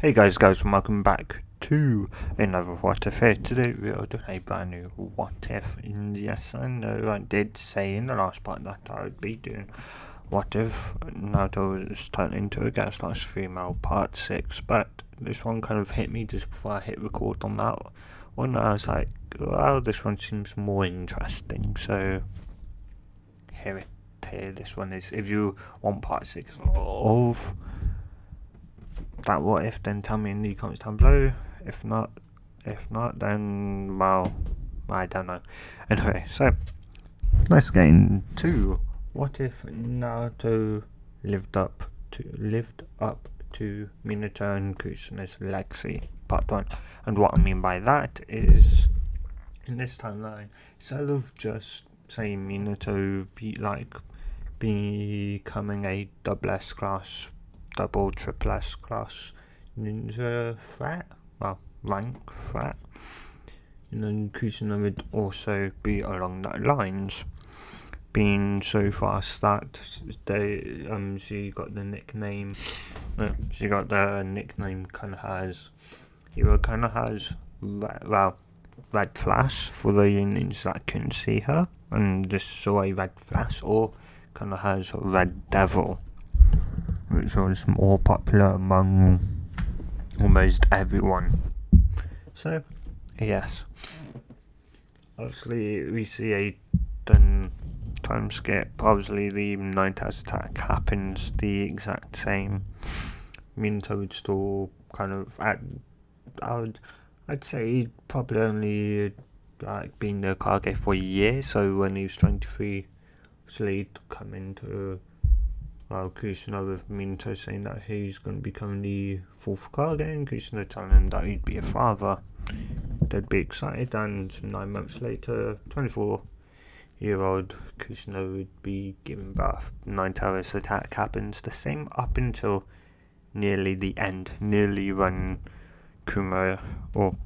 Hey guys, and welcome back to another What If here. Today we are doing a brand new What If. And yes, I know I did say in the last part that I would be doing What If Naruto was turned into a gaslight female part 6, but this one kind of hit me just before I hit record on that one. I was like, well, this one seems more interesting, so here this one is. If you want part 6 of that what if, then tell me in the comments down below. If not, then well, I don't know. Anyway, so let's get into what if Naruto lived up to Minato and Kushina's Legacy Part 1. And what I mean by that is, in this timeline, instead of just saying Minato becoming a double S class, double triple S class ninja threat, well, rank threat, and then Kushina would also be along that lines, being so fast that she got the nickname kind of has red flash for the ninjas that couldn't see her and just saw a red flash, or kind of has red devil, which was more popular among almost everyone. So, yes. Obviously, we see a time skip. Obviously, the 9,000 attack happens the exact same. Minato would still kind of I'd say he'd probably only been the Kage for a year. So when he was 23, obviously he'd come into Kushina with Minato saying that he's going to become the fourth Kage, and Kushina telling him that he'd be a father. They'd be excited, and 9 months later, 24-year-old Kushina would be giving birth. 9,000 attack happens the same up until nearly the end, nearly when Kuma, or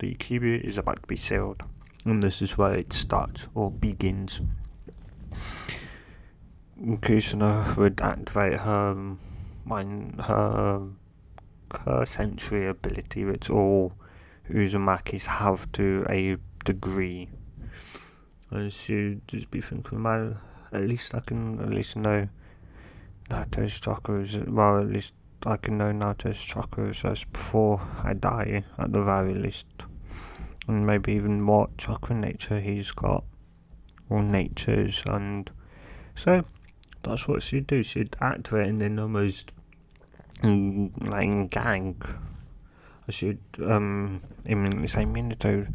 the Kyuubi, is about to be sealed. And this is where it starts, or begins. Kushina would activate her sensory ability, which all Uzumakis have to a degree. And she'd just be thinking, well, at least know Naruto's chakras. Well, at least I can know Naruto's chakras just before I die, at the very least. And maybe even what chakra nature he's got, or natures, and so that's what she'd do. She'd activate and then almost gang. She'd immediately say, Minato,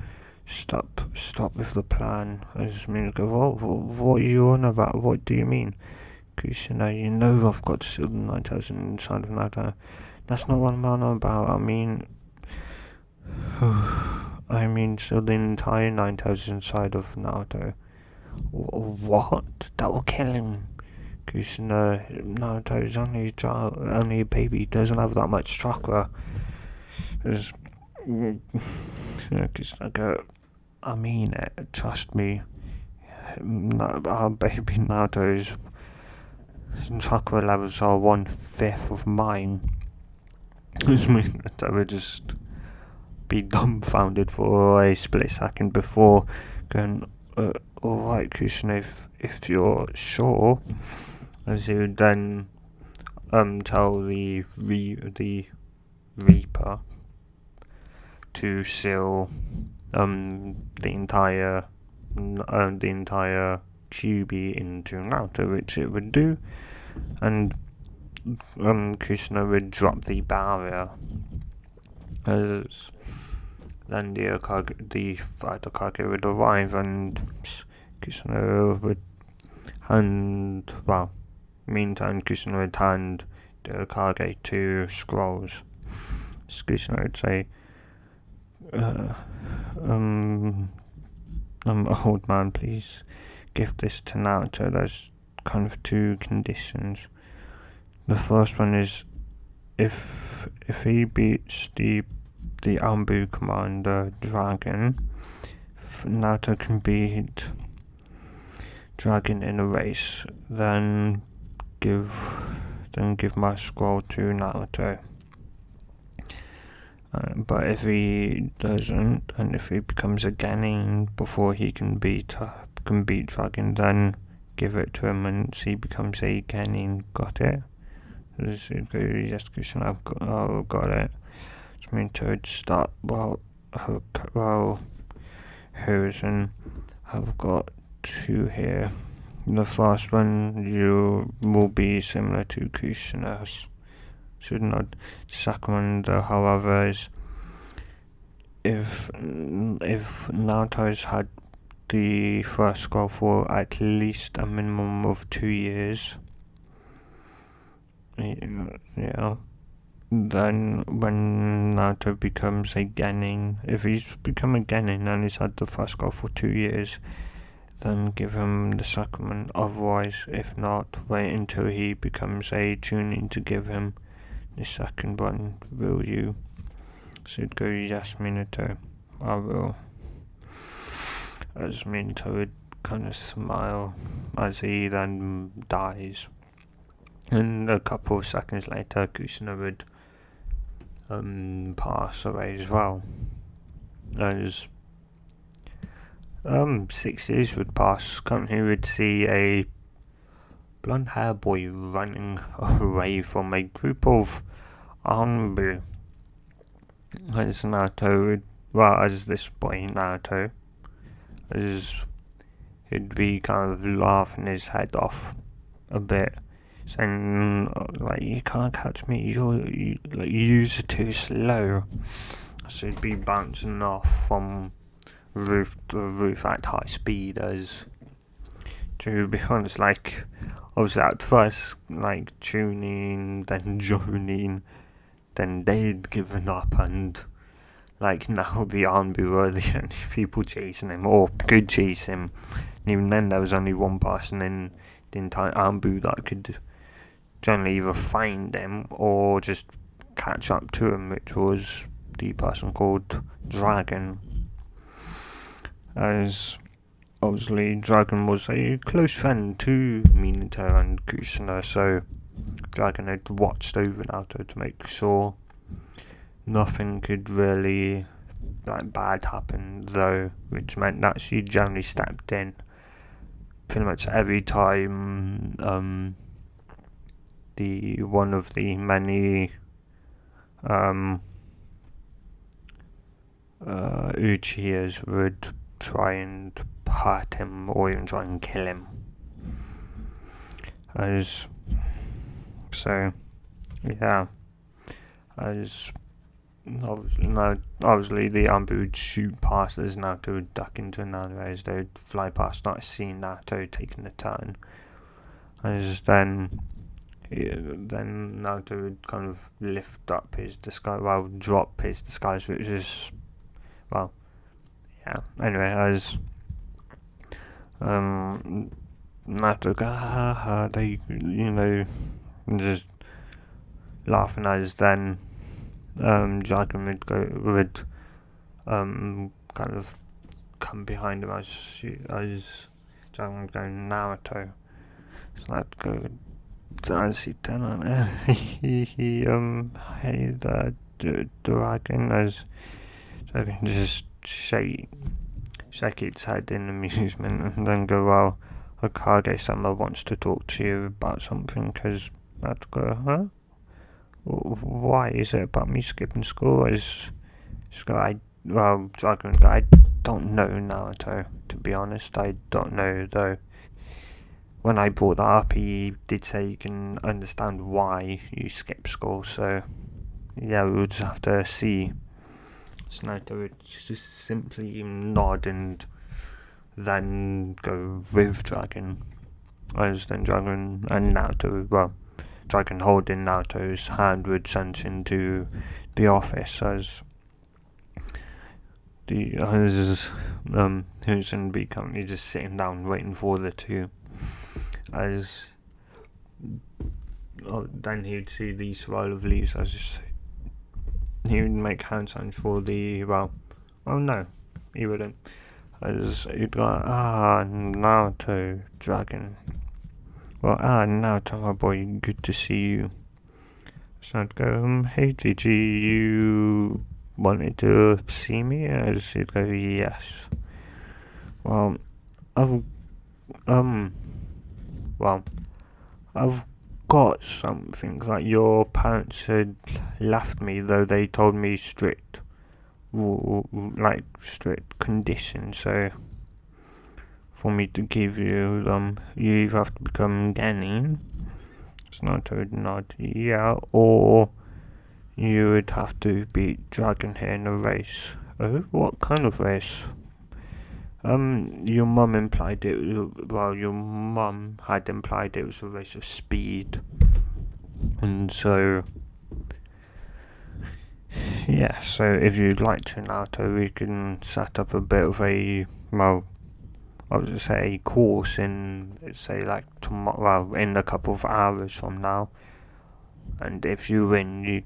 stop with the plan. As Minato, what are you on about? What do you mean? Kushina, you know I've got to seal the 9,000 inside of Naruto. That's not what I'm on about. I mean, seal the entire 9,000 inside of Naruto. What? That will kill him. Kushina, Naruto's only a baby. He doesn't have that much chakra. Kushina go, I mean it. Trust me. Our baby Naruto's chakra levels are 1/5 of mine. Which means that I would just be dumbfounded for a split second before going, alright, Kushina, if you're sure. As he would then tell the Reaper to seal the entire Kyuubi into Naruto, which it would do, and Kushina would drop the barrier, as then the fighter Kage would arrive, and Kushina would meantime Kushina would hand the Kage 2 scrolls. Kushina would say, old man, please give this to Naruto. There's kind of 2 conditions. The first one is if he beats the Ambu Commander Dragon, Naruto can beat Dragon in a race, then give my scroll to Naruto. But if he doesn't, and if he becomes a Ganin before he can beat Dragon, then give it to him and he becomes a Ganin. Got it? Yes, Christian, I've got it. It's mean to start. Well, Hosen, I've got two here. The first one you will be similar to Kushina's. Should not. The second one, though, however, is if Naruto's had the first scroll for at least a minimum of 2 years, yeah, then when Naruto becomes a Genin, if he's become a Genin and he's had the first scroll for 2 years, then give him the second one. Otherwise, if not, wait until he becomes a Chunin to give him the second one. Will you? Should go, yes, Minato. I will. As Minato would kind of smile as he then dies. And a couple of seconds later, Kushina would pass away as well. As 6 years would pass, currently we would see a blonde hair boy running away from a group of Anbu. As Naruto would, well, as this boy Naruto, as he'd be kind of laughing his head off a bit, saying like, you can't catch me, you are too slow. So he'd be bouncing off from roof to roof at high speed. As to be honest, like, obviously at first, like, Chunin, then Jonin, then they'd given up, and like now the Anbu were the only people chasing him, or could chase him. And even then there was only one person in the entire Anbu that could generally either find him or just catch up to him, which was the person called Dragon. As obviously Dragon was a close friend to Minato and Kushina, so Dragon had watched over Naruto to make sure nothing could really bad happen, though, which meant that she generally stepped in pretty much every time the one of the many Uchihas would try and hurt him or even try and kill him. As so, yeah, as obviously the Anbu would shoot past as Naruto would duck into another, as they would fly past, not seeing Naruto taking a turn. As then Naruto would kind of lift up his disguise, well, drop his disguise, which is, well, yeah. Anyway, as Naruto go, they, just laughing, as then Dragon would kind of come behind him as Dragon would go, Naruto. So that go, as he turned on he hey, the Dragon, as Dragon just shake its head in amusement and then go, well, Hokage-sama wants to talk to you about something. Because I'd go, huh? Why is it about me skipping school? Dragon go, I don't know, Naruto, to be honest. I don't know, though. When I brought that up, he did say you can understand why you skip school, so yeah, we would just have to see. So Naruto would just simply nod and then go with Dragon. As then Dragon and Naruto, well, Dragon holding Naruto's hand would send into the office, as Hosen be currently just sitting down waiting for the two. As then he would see the swirl of leaves, as he would make hand signs for the, well, no, he wouldn't. As he'd go, Naruto, Dragon. Well, Naruto, my boy, good to see you. So I'd go, hey Gigi, you wanted to see me? As he'd go, yes. Well, I've, um, well, I've got something like your parents had left me, though they told me strict strict conditions. So for me to give you them, you either have to become Genin, it's not a nod, yeah, or you would have to beat Dragonhair in a race. Oh, what kind of race? Your mum implied it. Well, your mum had implied it was a race of speed, and so yeah. So if you'd like to, Naruto, we can set up a bit of a I would say a course in, say, like tomorrow. Well, in a couple of hours from now. And if you win, you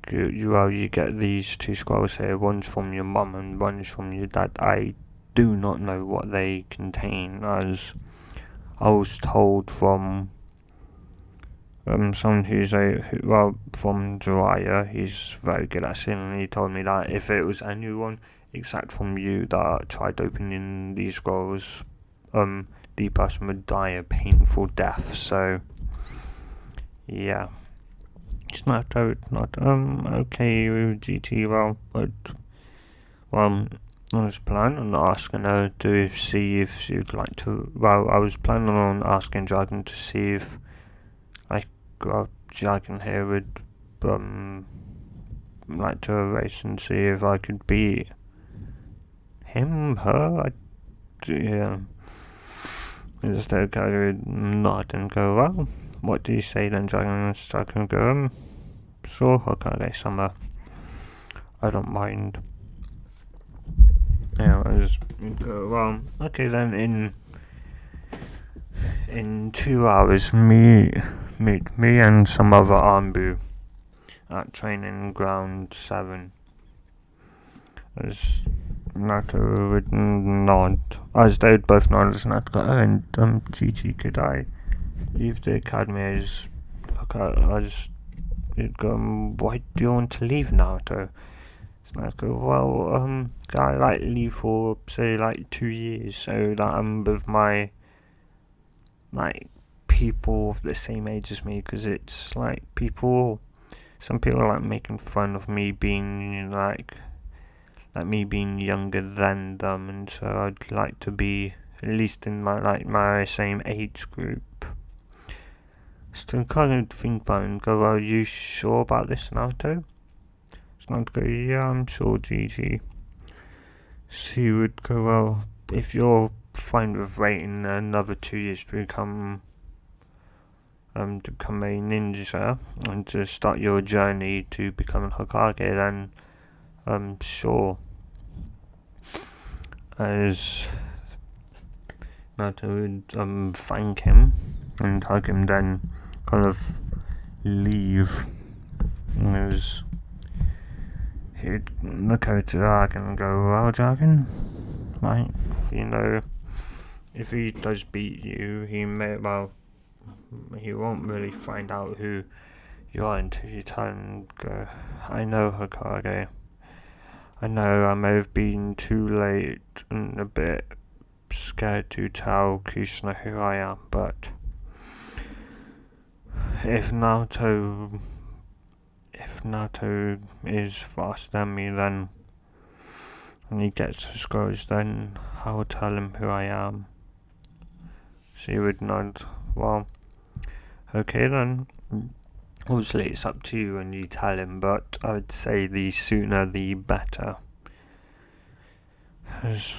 get these two scrolls here. One's from your mum and one's from your dad. I do not know what they contain, as I was told from someone from Jiraiya. He's very good at singing. He told me that if it was anyone exact from you that tried opening these scrolls, the person would die a painful death. So yeah. It's not okay with GT. I was planning on asking her to see if she'd like to. Well, I was planning on asking Dragon to see if, like, Dragon here would like to race and see if I could beat him, her. Yeah. Instead, I would nod and go, well, what do you say then, Dragon? Dragon go, sure, Hokage-sama. I don't mind. Yeah, I just go, well, okay then, in 2 hours, meet me and some other Anbu at training ground 7. As Naruto would nod, as they would both nod, as Naruto go, and Gigi, could I leave the academy? As you'd go, why do you want to leave, Naruto? So I go, well, I like leave for, say, like 2 years, so that I'm with my, like, people of the same age as me, because it's, like, some people are, like, making fun of me being, like me being younger than them, and so I'd like to be at least in my same age group. So I kind of think about it and go, are you sure about this, Naruto? So I'd go, yeah, I'm sure, Gigi. So he would go, well, if you're fine with waiting another 2 years to become a ninja and to start your journey to become a Hokage, then sure. As Naruto would thank him and hug him, then kind of leave. And he'd look over to Dragon and go, well, Dragon, right, if he does beat you, he won't really find out who you are until you tell him, go, I know, Hokage. I know I may have been too late and a bit scared to tell Kushina who I am, but if Naruto is faster than me, then when he gets the scrolls, then I will tell him who I am. So he would nod, well, okay then. Obviously it's up to you when you tell him, but I would say the sooner the better. As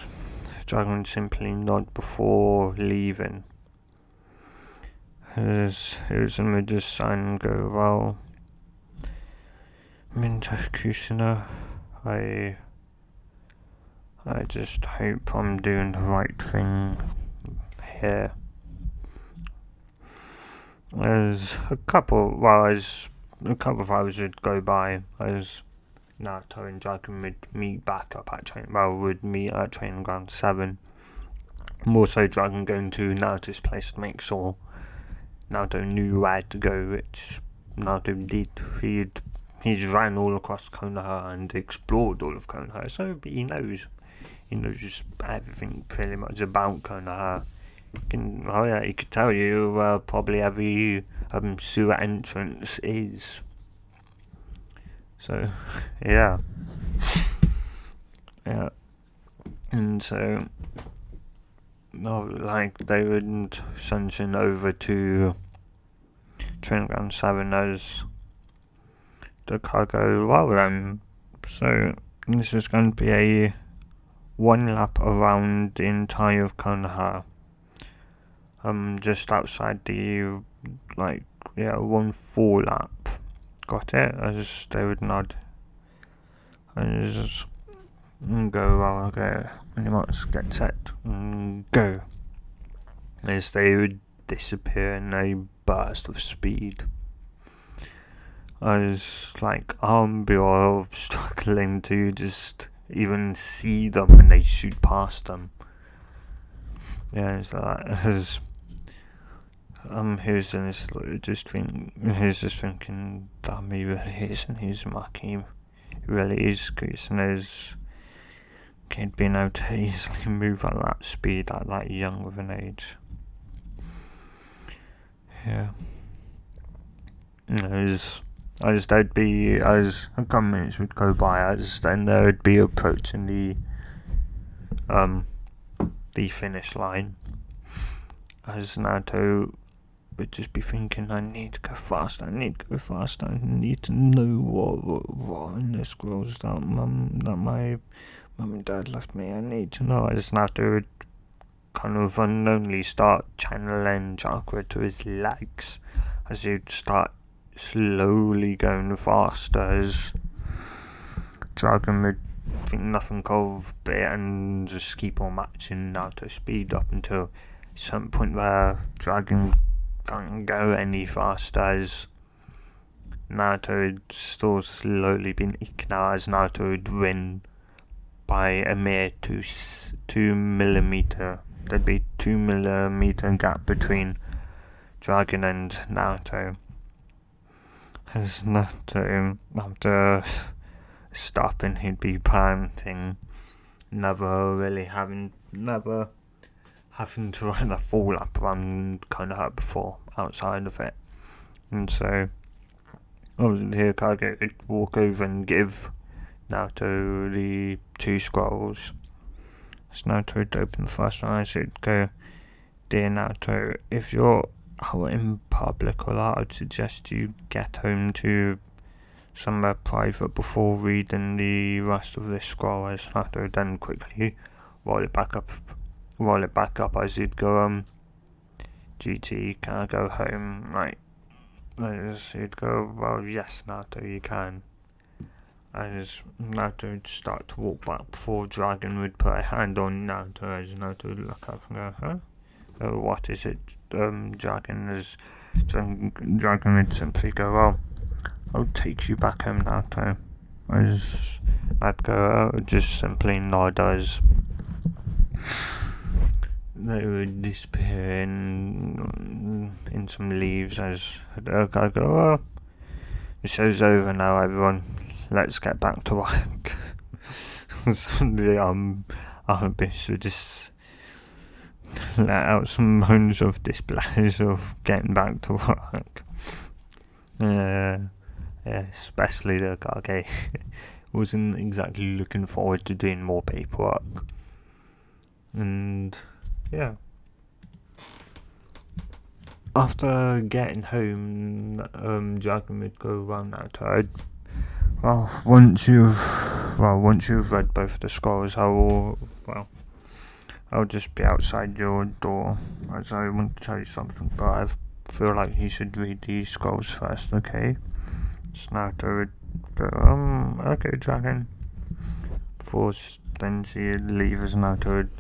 Dragon would simply nod before leaving. As Hiruzen would just sign and go, well, Minato Kushina, I just hope I'm doing the right thing here. As a couple of hours would go by, as Naruto and Dragon would meet back up at training ground 7. More so Dragon going to Naruto's place to make sure Naruto knew where to go, which Naruto did. He'd he's ran all across Konoha and explored all of Konoha, so he knows everything pretty much about Konoha. He could tell you probably every sewer entrance is. So, yeah. And so, like, they would send him over to Trinidad 7 as the cargo well. So, this is going to be a one lap around the entire of Konoha. Just outside the, one full lap. Got it? As they would nod. And just go, okay, and you might get set, go. As they would disappear in a burst of speed. I was like, you're struggling to just even see them when they shoot past them. Yeah, it's like, he's just thinking, damn, he really is, and he's Maki. He really is good, and his kid being able to easily move at that speed at that young of an age. Yeah. As there'd be, as a couple minutes would go by, then there would be approaching the finish line. As Naruto would just be thinking, I need to go faster, I need to know what in the scrolls that my mum and dad left me. I need to know. As Naruto would kind of unknowingly start channeling chakra to his legs, as he'd start slowly going faster, as Dragon would think nothing of it and just keep on matching Naruto's speed up until some point where Dragon can't go any faster, as Naruto had still slowly been eking out, as Naruto would win by a mere 2 millimeter. There'd be 2 millimeter gap between Dragon and Naruto. As Naruto, after stopping, he'd be panting, never having to run a full lap around Konoha before outside of it. And so obviously Hokage would walk over and give Naruto the 2 scrolls. As Naruto would open the first one, I would go, dear Naruto, if you're out in public or that, I'd suggest you get home to somewhere private before reading the rest of this scroll. As Naruto then quickly roll it back up as he'd go, GT, can I go home? As he'd go, well, yes, Naruto, you can. As Naruto would start to walk back before Dragon would put a hand on Naruto, as Naruto would look up and go, huh? What is it, Dragon? As Dragon would simply go, well, I'll take you back home, Naruto. As I'd go, just simply nod as they would disappear in some leaves, as I go, oh, the show's over now, everyone. Let's get back to work. So the Arabis would just let out some moans of displeasure of getting back to work. Yeah, especially the Kage wasn't exactly looking forward to doing more paperwork. And yeah, after getting home, Dragon would go around Naruto. Once you've read both the scrolls, I'll just be outside your door, as I want to tell you something, but I feel like you should read these scrolls first, okay? So Naruto would go, okay, Dragon. Then she'd leave, as Naruto would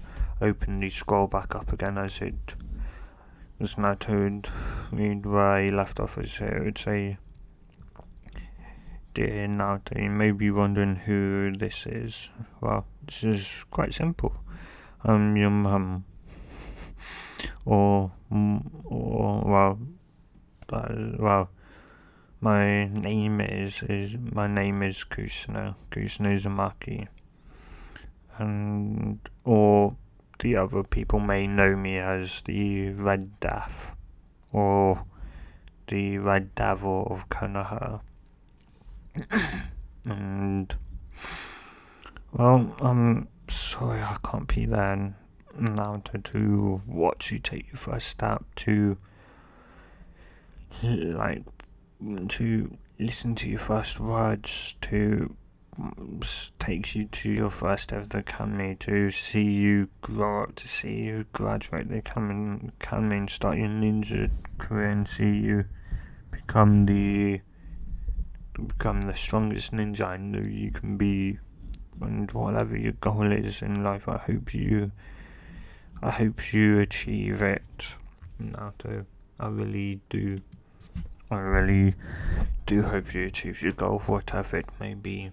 open the scroll back up again, as Naruto would read where he left off, as it would say, dear Naruto, you may be wondering who this is. Well, this is quite simple. Your mum. my name is Kushina Uzumaki, and or the other people may know me as the Red Death or the Red Devil of Konoha. And well, I'm sorry I can't be there now to watch you take your first step, to to listen to your first words, to take you to your first ever academy, to see you grow up, to see you graduate the academy and start your ninja career, and see you become the strongest ninja I know you can be, and whatever your goal is in life, I hope you achieve it, Naruto. I really do hope you achieve your goal, whatever it may be.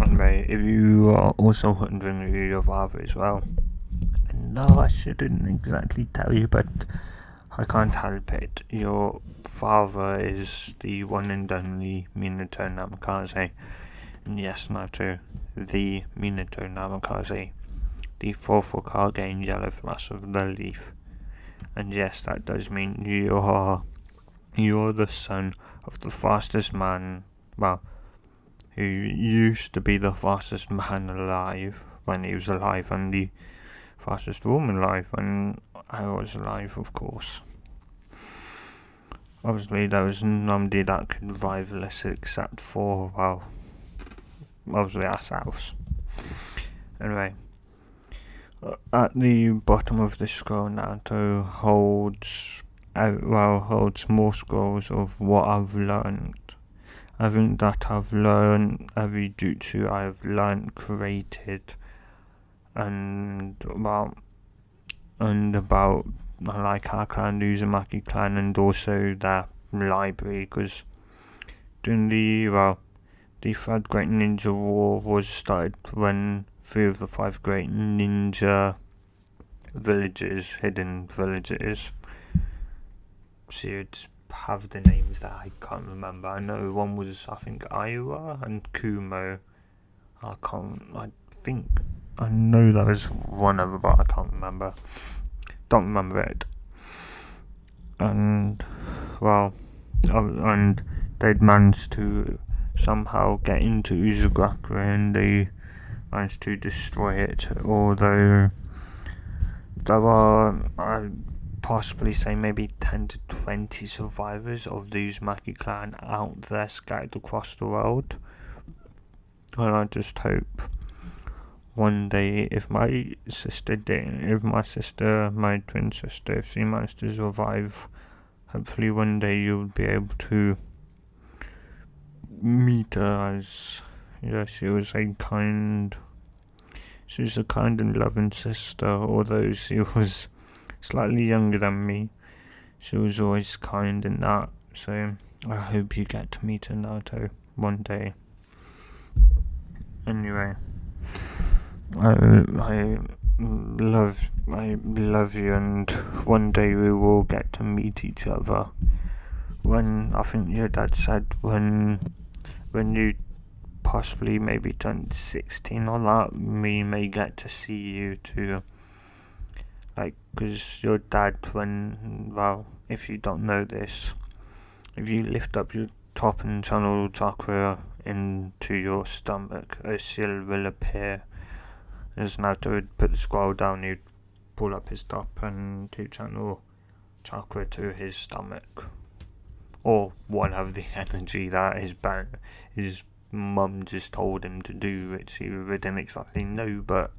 Anyway, if you are also wondering who your father is, well, no, I shouldn't exactly tell you, but I can't help it. Your father is the one and only Minato Namikaze. And yes, Naruto, the Minato Namikaze, the fourth Hokage in Yellow Flash of the Leaf. And yes, that does mean you're the son of the fastest man, well, who used to be the fastest man alive when he was alive, and the fastest woman alive when I was alive, of course. Obviously, there was nobody that could rival us except for, well, obviously ourselves. Anyway, at the bottom of the scroll, Naruto holds more scrolls of what I've learned. Everything that I've learned, every jutsu I've learned, created, and about like our clan, the Uzumaki clan, and also their library, because during the third great ninja war was started when 3 of the 5 great ninja hidden villages, should have the names that I can't remember. I know one was, I think, Iowa and Kumo. I know there was one other, but I can't remember. Don't remember it. And, well, and they'd managed to somehow get into Uzugakure, and they managed to destroy it, although there are, I'd possibly say, maybe 10 to 20 survivors of the Uzumaki clan out there scattered across the world. And I just hope one day, if my twin sister, if she managed to survive, hopefully one day you'll be able to meet her, as she was a kind and loving sister. Although she was slightly younger than me, she was always kind in that. So I hope you get to meet her, Naruto, one day. Anyway, I love you, and one day we will get to meet each other. When, I think your dad said, when you possibly maybe turn 16 or that, we may get to see you too. Because your dad, if you don't know this, if you lift up your top and channel chakra into your stomach, a seal will appear. As Naruto would put the scroll down, he'd pull up his top and to channel chakra to his stomach, or whatever the energy that his mum just told him to do, which he didn't exactly know, but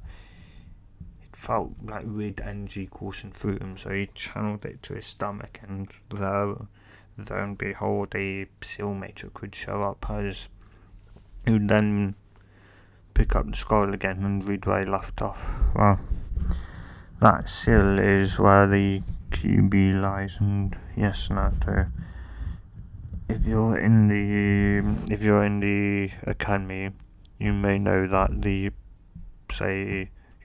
it felt like weird energy coursing through him, so he channeled it to his stomach, and lo and behold, a seal matrix would show up, as he would then pick up the scroll again and read where he left off. Well, that seal is where the QB lies, and yes, Naruto, if you're in the academy, you may know that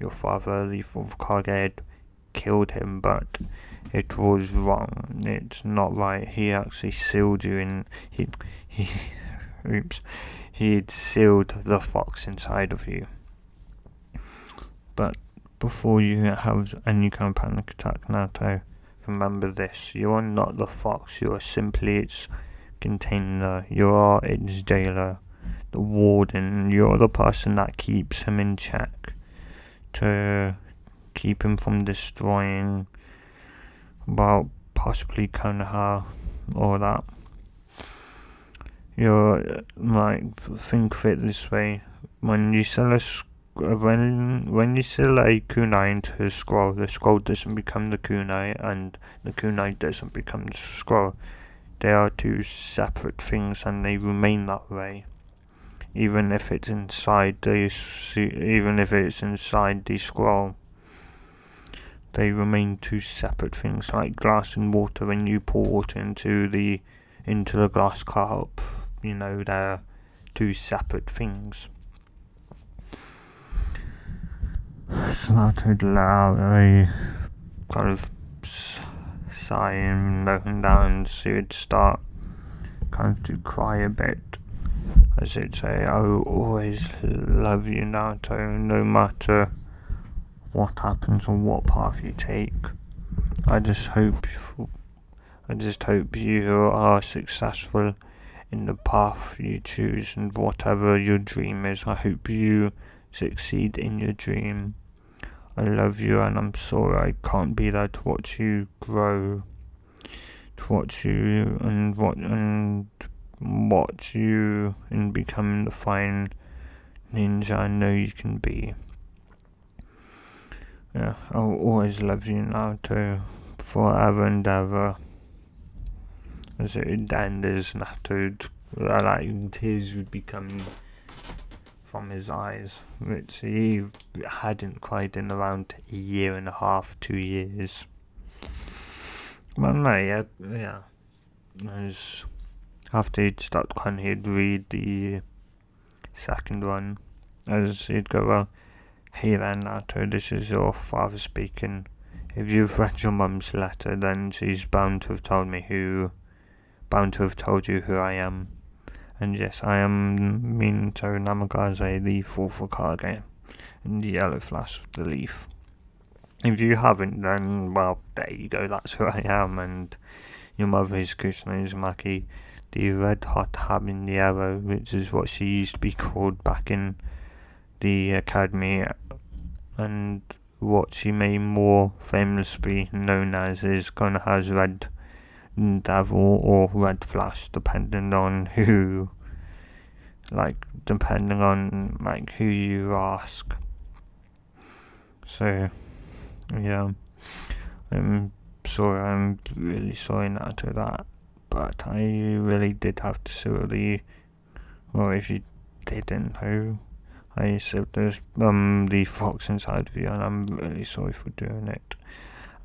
your father, the fourth Hokage, killed him, but it was wrong. It's not right. He actually sealed you in. He oops. He'd sealed the fox inside of you. But before you have any kind of panic attack, Naruto, remember this: you are not the fox. You are simply its container. You are its jailer, the warden. You're the person that keeps him in check to keep him from destroying, well, possibly Konoha or that. You're like, think of it this way: when you sell a when you sell a kunai into a scroll, the scroll doesn't become the kunai, and the kunai doesn't become the scroll. They are two separate things, and they remain that way. Even if it's inside the scroll, they remain two separate things, like glass and water. When you pour water into the glass cup, they're two separate things. So that would allow a kind of sigh and looking down, so you'd start kind of to cry a bit, as it'd say, "I will always love you, Naruto, no matter what happens or what path you take. I just hope you are successful in the path you choose, and whatever your dream is, I hope you succeed in your dream. I love you, and I'm sorry I can't be there to watch you grow, to watch you and watch you in becoming the fine ninja I know you can be. Yeah, I'll always love you, Naruto, forever and ever." As it would end, as Naruto, like, tears would be coming from his eyes, which he hadn't cried in around a year and a half, 2 years. Well, no, yeah. As after he'd stopped crying, he'd read the second one, as he'd go, "Well, hey there, Naruto, this is your father speaking. If you've read your mum's letter, then she's bound to have told you who I am. And yes, I am Minato Namikaze, the fourth Hokage, and the yellow flash of the leaf. If you haven't, then, well, there you go, that's who I am, and your mother is Kushina Uzumaki, the red hot habanero, which is what she used to be called back in the academy, and what she may more famously known as is Konoha's Red Devil or Red Flash, depending on who you ask." So, yeah, I'm really sorry not to that, but I really did have to seal well, if you didn't know, I sealed the fox inside of you, and I'm really sorry for doing it.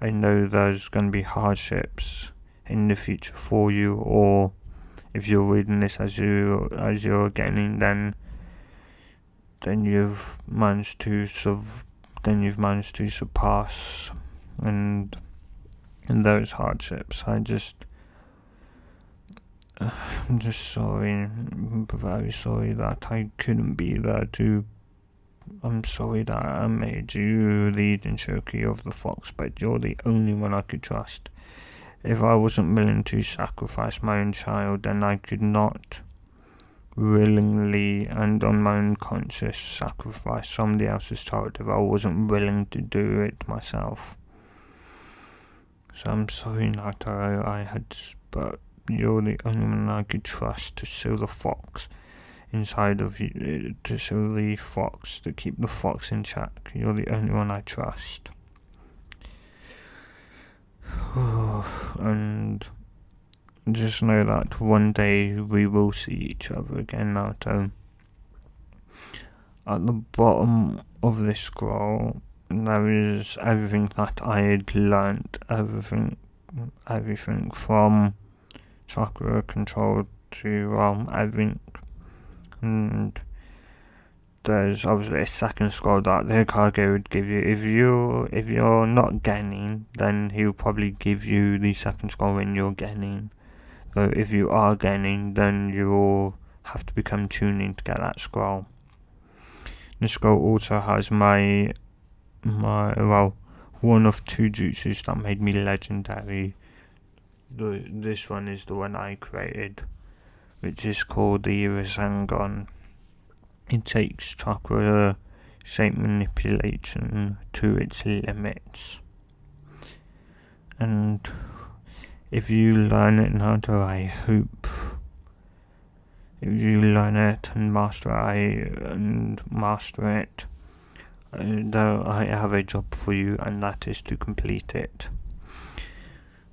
I know there's going to be hardships in the future for you, or if you're reading this as you're getting, then you've managed to surpass and those hardships. I'm just sorry, very sorry that I couldn't be there to. I'm sorry that I made you lead and Shoki of the fox, but you're the only one I could trust. If I wasn't willing to sacrifice my own child, then I could not willingly and on my own conscience sacrifice somebody else's child if I wasn't willing to do it myself. So I'm sorry, Naruto, but you're the only one I could trust to seal the fox inside of you, to seal the fox, to keep the fox in check. You're the only one I trust. And just know that one day we will see each other again, Naruto. At the bottom of this scroll, there is everything that I had learnt, everything from chakra control to everything, and there's obviously a second scroll that the Hokage would give you. If you're not gaining, then he'll probably give you the second scroll when you're gaining. So if you are gaining, then you'll have to become tuning to get that scroll. This scroll also has my one of two jutsus that made me legendary. This one is the one I created, which is called the Rasengan. It takes chakra shape manipulation to its limits. And if you learn it, Naruto, I hope. If you learn it and master it, though I have a job for you, and that is to complete it.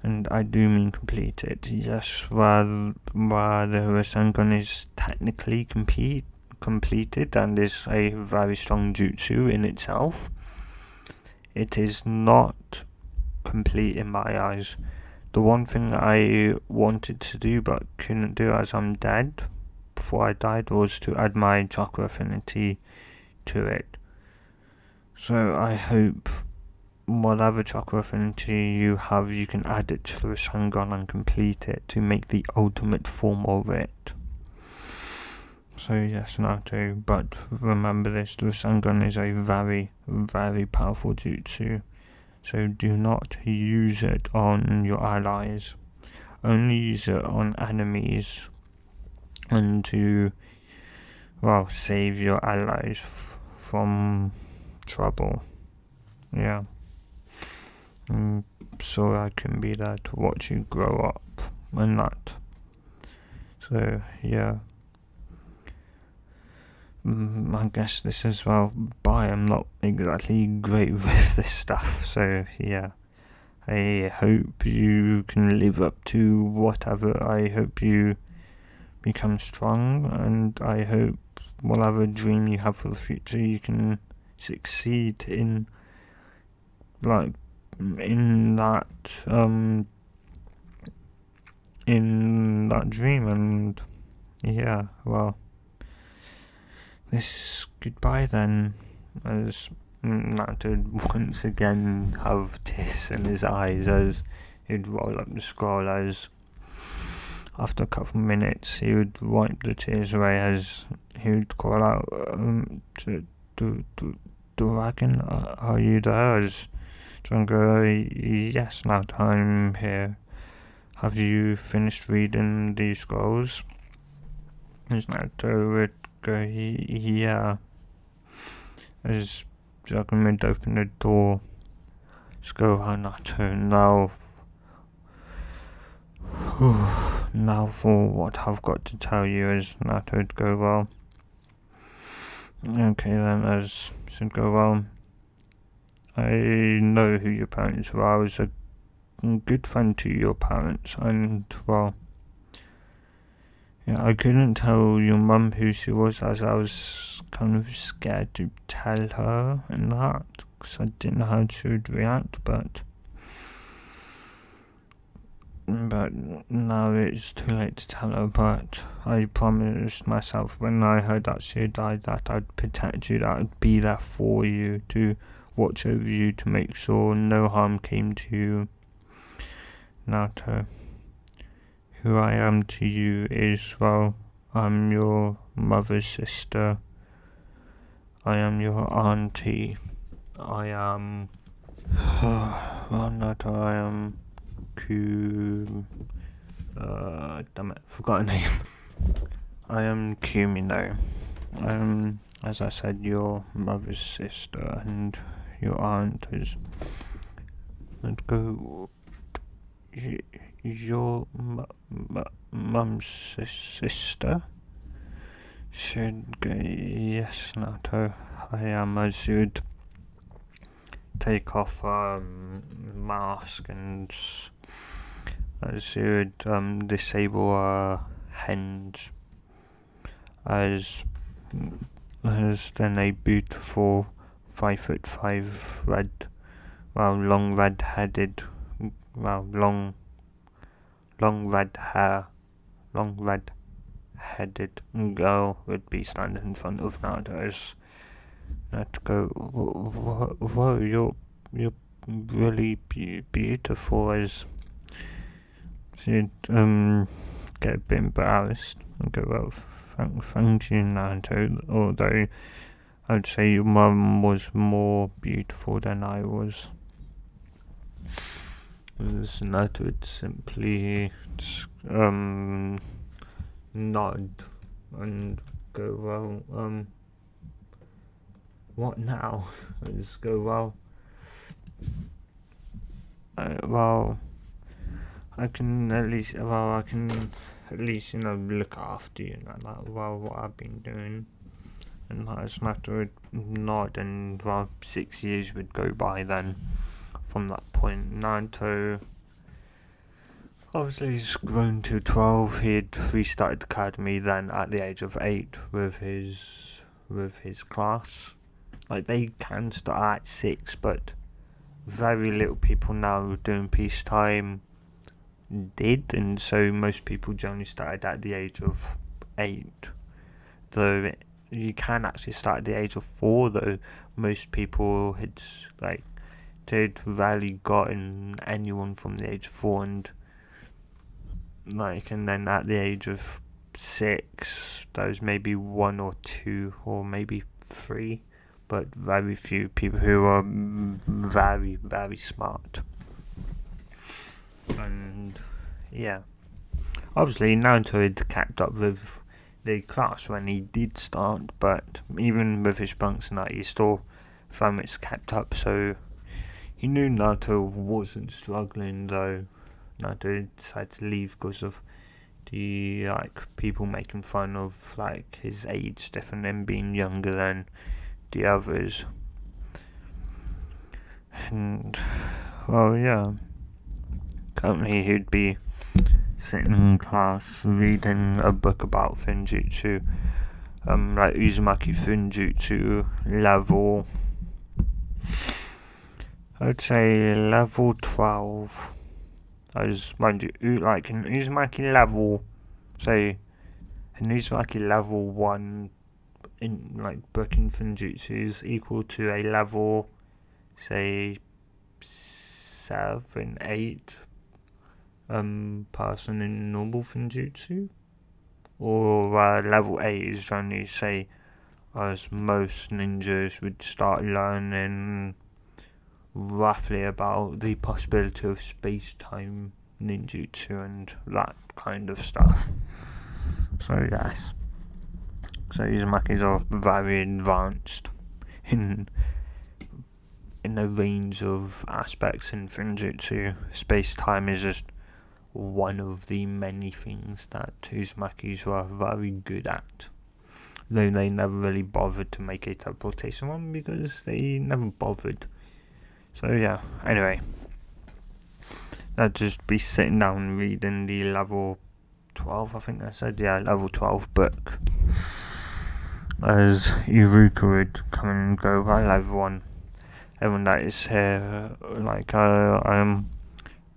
And I do mean complete it. Yes, while the Rasengan is technically completed and is a very strong jutsu in itself, it is not complete in my eyes. The one thing I wanted to do but couldn't do as I'm dead before I died was to add my chakra affinity to it. So I hope whatever chakra affinity you have, you can add it to the Rasengan and complete it to make the ultimate form of it. So yes, Naruto, but remember this, the Rasengan is a very, very powerful jutsu. So do not use it on your allies. Only use it on enemies and to, save your allies from trouble. Yeah. So I can be there to watch you grow up and that. So yeah. I guess this as well, but I'm not exactly great with this stuff, so yeah. I hope you can live up to whatever. I hope you become strong, and I hope whatever dream you have for the future, you can succeed in, in that dream. And yeah, this goodbye then, as Naruto once again have tears in his eyes as he'd roll up the scroll, as after a couple of minutes he would wipe the tears away as he would call out, Dragon, are you there? As John go, yes, Naruto, I'm here. Have you finished reading these scrolls? As Naruto would go, yeah. As Dragon would open the door, let's go, Naruto, now for what I've got to tell you. As Naruto would go, okay then, as should go, I know who your parents were. I was a good friend to your parents, and I couldn't tell your mum who she was, as I was kind of scared to tell her and that, because I didn't know how she would react, but now it's too late to tell her. But I promised myself when I heard that she had died that I'd protect you, that I'd be there for you, to watch over you, to make sure no harm came to you. Naruto, who I am to you is, I'm your mother's sister. I am your auntie. I am Naruto, I am damn it, forgot her name. I am Kumino. I am, as I said, your mother's sister, and your aunt is. Let's go. Your mum's sister? Should go, yes, Naruto, I am. As you'd take off mask, and as you'd disable henge, as then a beautiful 5'5" red, long red-headed, long red hair, long red-headed girl would be standing in front of Naruto, as Not go. Whoa, you're really beautiful. As she'd get a bit embarrassed and go, well, thank you, Naruto. Although I'd say your mum was more beautiful than I was. As Naruto would simply just, nod and go, well, what now? Let's go, well, I can at least, look after you, and like, well, what I've been doing. And that's Naruto would nod, and, well, 6 years would go by then. From that point, Naruto, obviously, he's grown to 12. He'd restarted the academy then at the age of 8 with his class. Like, they can start at 6, but very little people now doing peacetime did, and so most people generally started at the age of 8. Though you can actually start at the age of 4, though most people had, like, they'd rarely gotten anyone from the age of 4, and then at the age of 6, there was maybe 1 or 2 or maybe 3, but very few people who are very, very smart. And yeah, obviously Naruto had kept up with the class when he did start, but even with his bunks and that, he still from it's kept up, so he knew Naruto wasn't struggling, though Naruto decided to leave because of the, like, people making fun of, like, his age different and being younger than the others. And, well, yeah, currently he'd be sitting in class reading a book about Finjutsu, like Uzumaki Finjutsu level, I'd say level 12. As mind you, like an Uzumaki level, say an Uzumaki level 1 in, like, book in Finjutsu is equal to a level, say, 7, 8 person in normal Finjutsu, or level 8 is generally, say, as most ninjas would start learning roughly about the possibility of space-time ninjutsu and that kind of stuff. So yes, so Uzumakis are very advanced in a range of aspects in Finjutsu. Space-time is just one of the many things that Uzumakis were very good at. Though they never really bothered to make a teleportation one because they never bothered. So yeah, anyway, I'd just be sitting down reading the level 12, I think I said, yeah, level 12 book. As Iruka would come and go, well, everyone that is here, like, I'm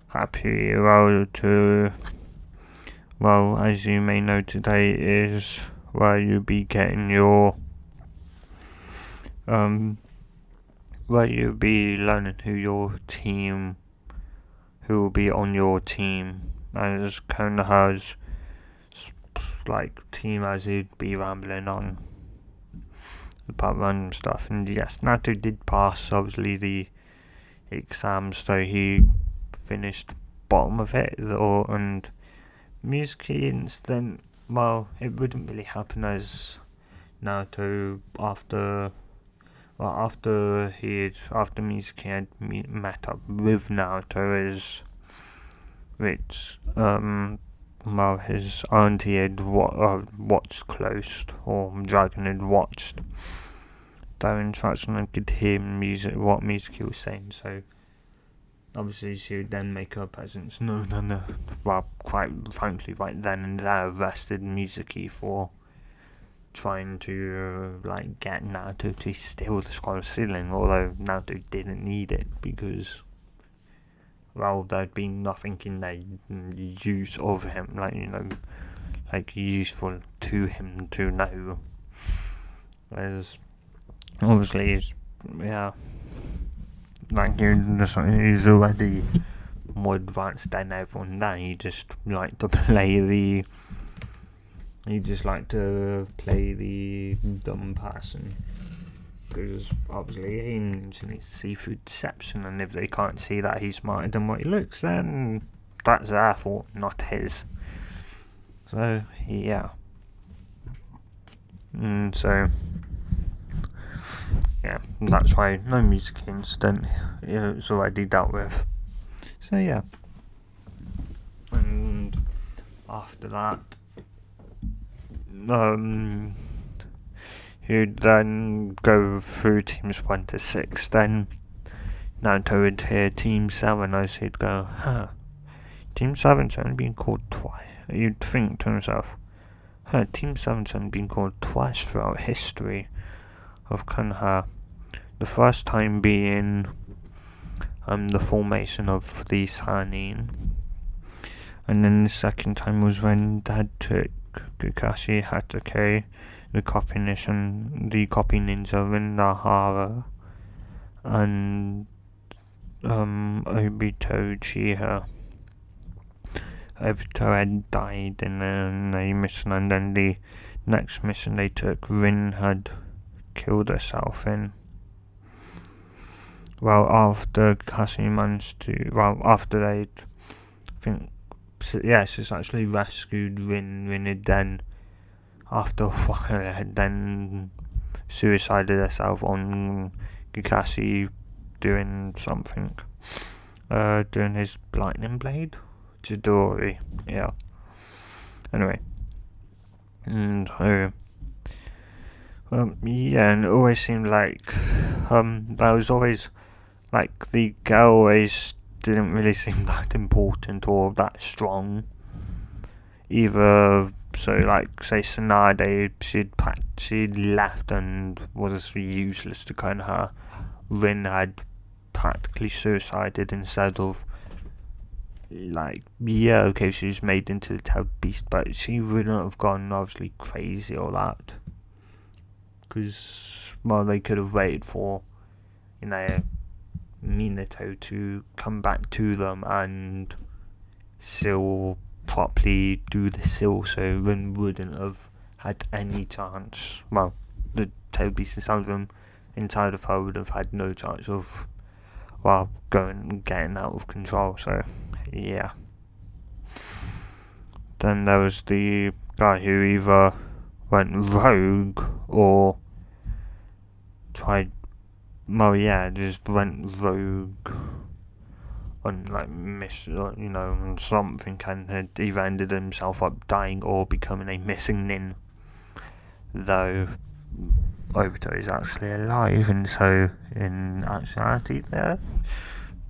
happy, to, well, as you may know, today is where you'll be getting your, where you'll be learning who will be on your team, as Konoha's, like, team as he'd be rambling on about random stuff. And yes, Naruto did pass, obviously, the exams, though he finished bottom of it, and Mizuki incident, well, it wouldn't really happen as Naruto after Mizuki had met up with Naruto, his auntie had watched close, or Dragon had watched their interaction and could hear what Mizuki was saying, so obviously she would then make her presence known, and well, quite frankly, right then and there, arrested Mizuki for trying to, like, get Naruto to steal the scroll ceiling, although Naruto didn't need it because, well, there'd been nothing in their use of him, like, useful to him to know. Whereas obviously yeah, like he's already more advanced than everyone. Then he just like to play the dumb person, because obviously he needs to see through deception, and if they can't see that he's smarter than what he looks, then that's their fault, not his. So yeah, so yeah, that's why no music incident. It's already dealt with. So yeah, and after that, he'd then go through teams 1 to 6. Then Naruto would hear Team 7 as he'd go, Team 7's only been called twice. You'd think to himself, Team 7's only been called twice throughout history of Konoha. The first time being the formation of the Sanin. And then the second time was when Dad took Kakashi Hatake, the copy ninja in Nahara, and Obito Uchiha. Obito had died in a mission, and then the next mission they took, Rin had killed herself in. Well, after Kakashi managed to, after they'd, I think, yes, it's actually rescued Rin had then, after a while, had then suicided herself on Kakashi doing something, doing his lightning blade, Chidori, yeah. Anyway, and yeah, and it always seemed like that was always like the girl always didn't really seem that important or that strong either. So like say Tsunade, she'd left and was useless to Konoha. Rin had practically suicided instead of, like, yeah, okay, she was made into the tailed beast, but she wouldn't have gone obviously crazy or that, because, well, they could have waited for, Minato to come back to them and still properly do the seal, so Rin wouldn't have had any chance. Well, the tailed beast inside of her would have had no chance of, well, getting out of control. So yeah. Then there was the guy who either went rogue or tried, well, yeah, just went rogue on like mission, something, and had either ended himself up dying or becoming a missing nin. Though Obito is actually alive, and so in actuality, that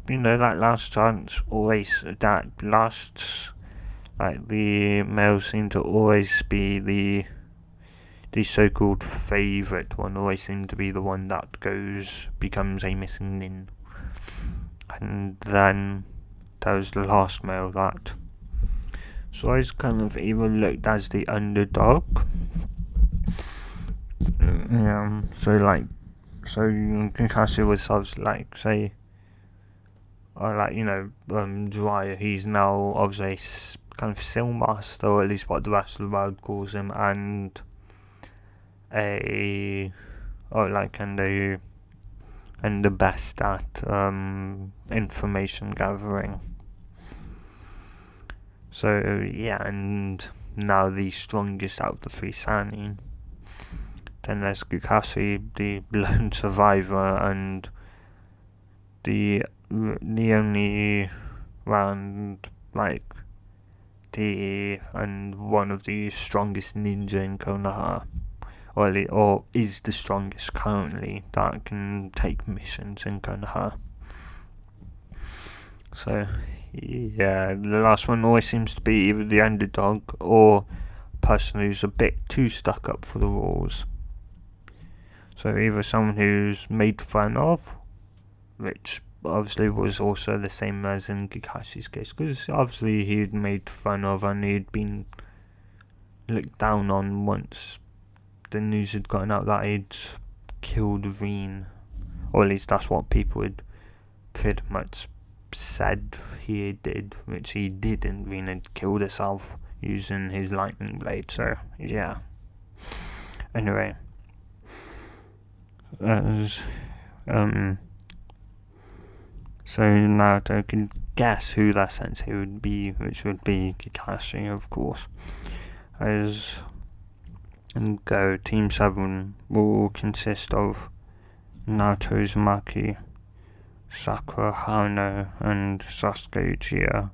last chance always, that last, like, the males seem to always be the so-called favourite one, always seem to be the one that becomes a missing nin. And then that was the last male that. So I was kind of even looked as the underdog. Yeah, so Kakashi was obviously, like, say, Jiraiya, he's now obviously kind of seal master, or at least what the rest of the world calls him, and the best at information gathering. So yeah, and now the strongest out of the three Sanin. Then there's Kakashi, the lone survivor, and the only round, like, and one of the strongest ninja in Konoha, or is the strongest currently that can take missions in Konoha. So yeah, the last one always seems to be either the underdog or a person who's a bit too stuck up for the rules. So either someone who's made fun of, which obviously was also the same as in Kakashi's case, because obviously he'd made fun of and he'd been looked down on once the news had gotten out that he'd killed Rin, or at least that's what people had pretty much said he did, which he didn't. Rin had killed herself using his lightning blade, so yeah. Anyway, as so Naruto can guess who that sensei would be, which would be Kakashi, of course. As go, Team 7 will consist of Naruto Uzumaki, Sakura Hano, and Sasuke Uchiha.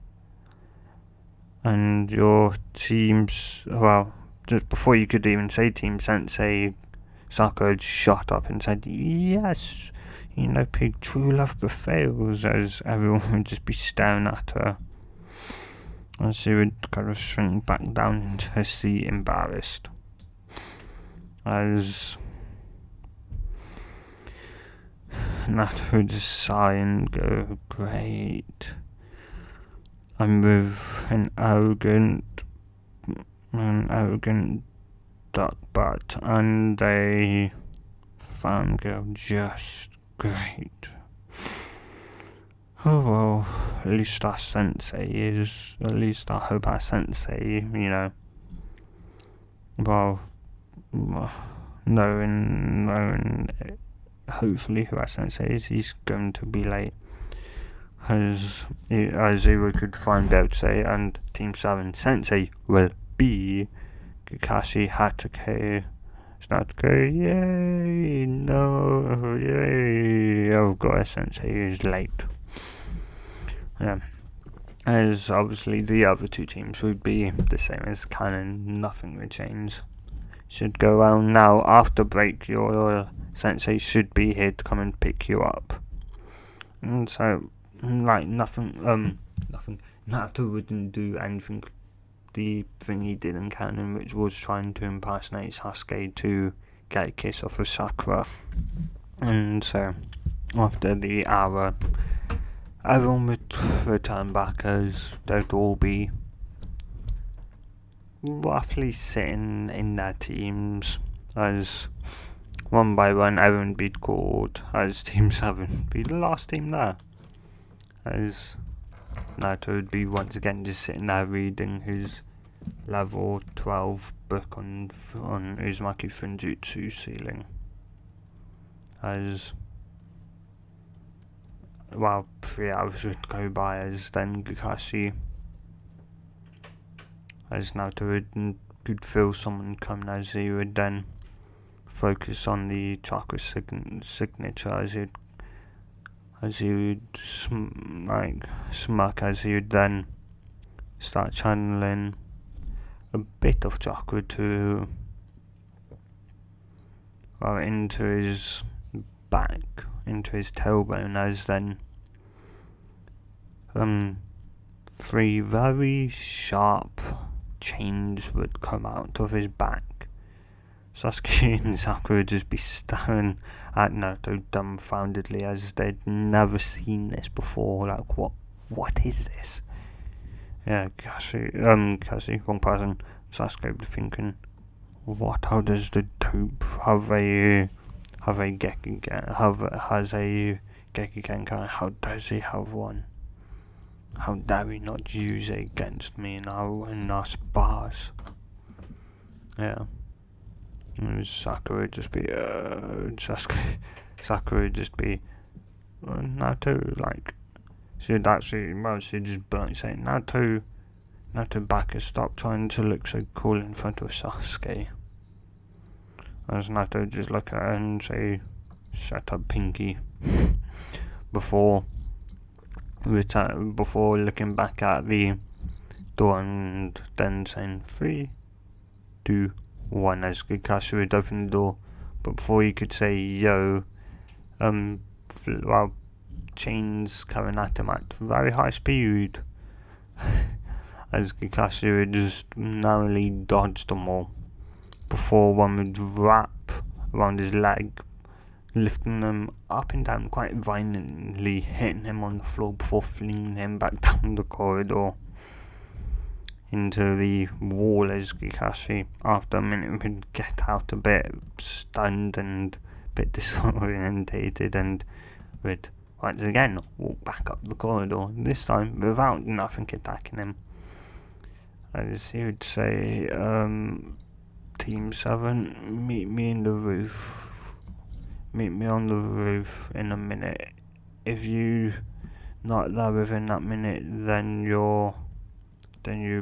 And your teams, well, just before you could even say Team Sensei, Sakura had shot up and said, yes, Pig, true love prevails, as everyone would just be staring at her. And she would kind of shrink back down into her seat, embarrassed. As Naruto would just sigh and go, great. I'm with an arrogant duck butt and a fangirl, just great. Oh well, at least our sensei is, at least I hope our sensei, well, knowing hopefully who our sensei is, he's going to be late. As Zero could find out, say, and Team 7 Sensei will be Kakashi Hatake. Satsuki, yay! No, yay! I've got a sensei who's late. Yeah. As obviously the other two teams would be the same as canon, nothing would change. Should go around now. After break, your sensei should be here to come and pick you up. And so, nothing. Naruto wouldn't do anything. The thing he did in canon, which was trying to impersonate Sasuke to get a kiss off of Sakura. And so, after the hour, everyone would return back, as they'd all be roughly sitting in their teams, as one by one everyone would be called, as Team 7 would be the last team there, as Naruto would be once again just sitting there reading his level 12 book on Uzumaki Funjutsu ceiling. As 3 hours would go by, as then Kakashi, as Naruto could feel someone coming, as he would then focus on the chakra signature, as he would smirk, as he would then start channeling a bit of chakra into his back, into his tailbone, as then 3 very sharp chains would come out of his back. Sasuke and Sakura would just be staring at Naruto dumbfoundedly, as they'd never seen this before. Like, what is this? Yeah, Kakashi, wrong person. Sasuke would be thinking, what? How does the dope have a Gekiken? How does he have one? How dare he not use it against me in our spars? Yeah. Sakura would just be Naruto, she'd just bluntly say, Naruto Baka, stop trying to look so cool in front of Sasuke. As Naruto would just look at her and say, shut up, Pinky. before looking back at the door and then saying 3, 2, 1, as Kakashi would open the door, but before he could say yo, chains coming at him at very high speed, as Kakashi would just narrowly dodge them all before one would wrap around his leg, lifting them up and down quite violently, hitting him on the floor before flinging him back down the corridor into the wall, as Kakashi, after a minute, would get out a bit stunned and bit disorientated and would once again walk back up the corridor, this time without nothing attacking him. As he would say, Team 7, meet me in the roof. Meet me on the roof in a minute. If you not there within that minute, then you'll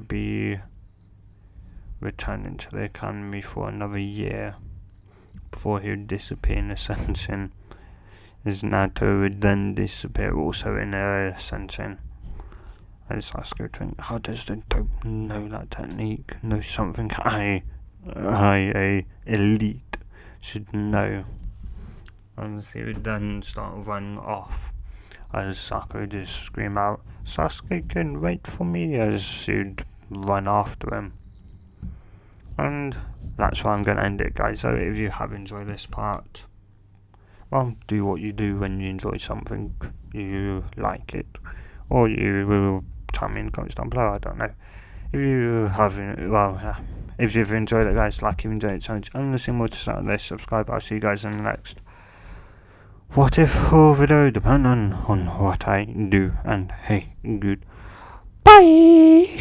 be returning to the academy for another year before he would disappear in Ascension. As Naruto would then disappear also in Ascension. I just ask her to think, how does the dope know that technique? Know something I elite should know. And he would then start running off as Sakura would just scream out, Sasuke can wait for me, as she'd run after him. And that's where I'm going to end it, guys. So if you have enjoyed this part, well, do what you do when you enjoy something, you like it, or you will tell me in the comments down below, I don't know. If you haven't, well, if you've enjoyed it, guys, like you've enjoyed it, so I'm listening more to start this, subscribe, I'll see you guys in the next What If video, depending on what I do, and hey, good bye!